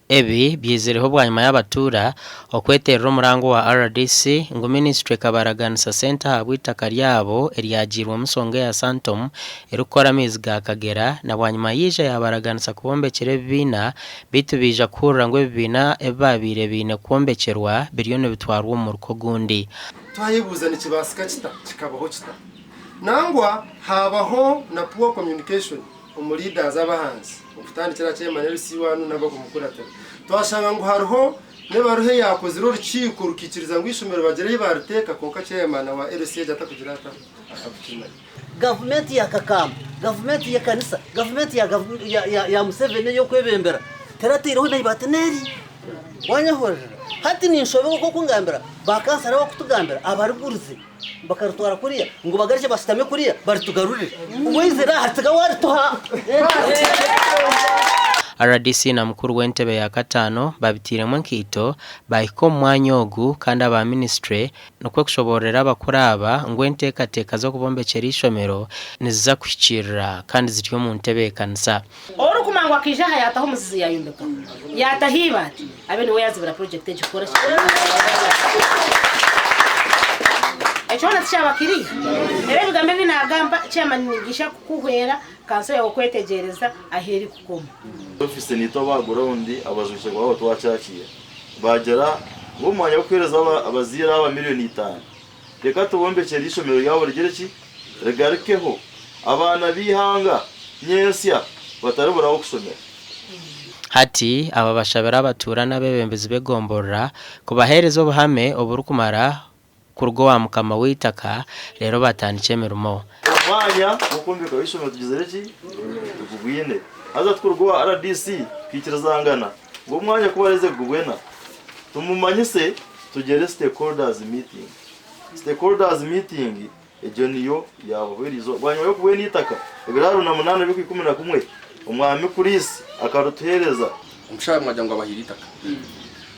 Ebi byizereho bwanyuma y'abatura okweterera umurango wa RDC ngo Minisiture kabaraganisa center habwitaka ryabo eryagirwa musonge ya Santom erukora mizi ga Kagera na bwanyuma yije yabaraganisa kubombekere bibina bitubija kurra ngo bibina ebabire bine kuombekerwa biliyoni bitwarwa mu ruko gundi twayibuza nikibasika kikabaho kita nangwa habaho na poor communication umuridas abahanzi ufutandikira cyemane rusiwanu n'abakumukurato twashanga ngo hariho nebaruhe yakoze rurukiko rukikiriza ngo ishomero bagere baruteka konka cyemana wa LC jata kugira ata akabukina government ya kakam government ya kanisa government ya Museveni yo kwebembera teratiro na bateneri wanyahorera hati ni nshobe ko kungambira bakansara wo kutugambira abariguruze bakarutwara kuriya ngo bagarije basitame kuriya baritugarurire ubwizera hataga warituha RDC na mukuru w'entebe ya katano babitiremo nkito bahiko mwanyogu kandi aba Ministry nokwe kushoborera abakuraba ngo entekateka zo kubombekera ishomero niziza kwicirira kandi ziriyo mu ntebe kanisa oro kumangwa kijaha yataho muzizi yayumbuka yatahibati abe niwe yazibira project ekikora Echona tshabakiri ere bigambe binagamba chairman nigisha kukuhwera kanso yako kwetegereza aheri kukoma office nito bagurundi abazushe kwa watu wachakiye bagera bomanya kwereza abazira aba miliyoni 5 reka tubombekera ishomero yabo rigereki regarikeho abana bihanga nyesya batarubura okusomera hati aba bashabera abaturana bebembezi begomborra kubaherezo buhame oburukumara kurgo wa mukama witaka rero batanice mirumo mwanya mukumvika ishomero tugizereki tugubwine aza twurwa RDC kwikirazangana ngo mwanya kubareze gubwena tumumanyise tugere stakeholders meeting ejoniyo yabobirizo bwanya yo kubwena itaka ebiraro na 8 biko 11 umwami kurisi akarutuhereza umushaka mwajya ngo abahiritaka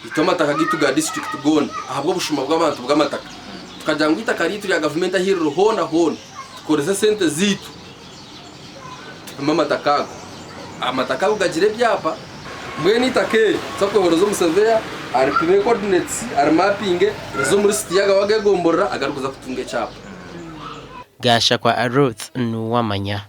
itomataka gituga district tugone ahabwo bushuma bw'abantu bw'amataka tukajya ngo itaka ritu ya government ahiriro hona tukoreze sente zitu mama takago amataka ugagire byapa mwe nitake tsakwehorozo museveya ari pime coordinates ari mapping zo muri city yaga wagegomborra agarukuza kutunge cyapa gasha kwa Ruth nuwamanya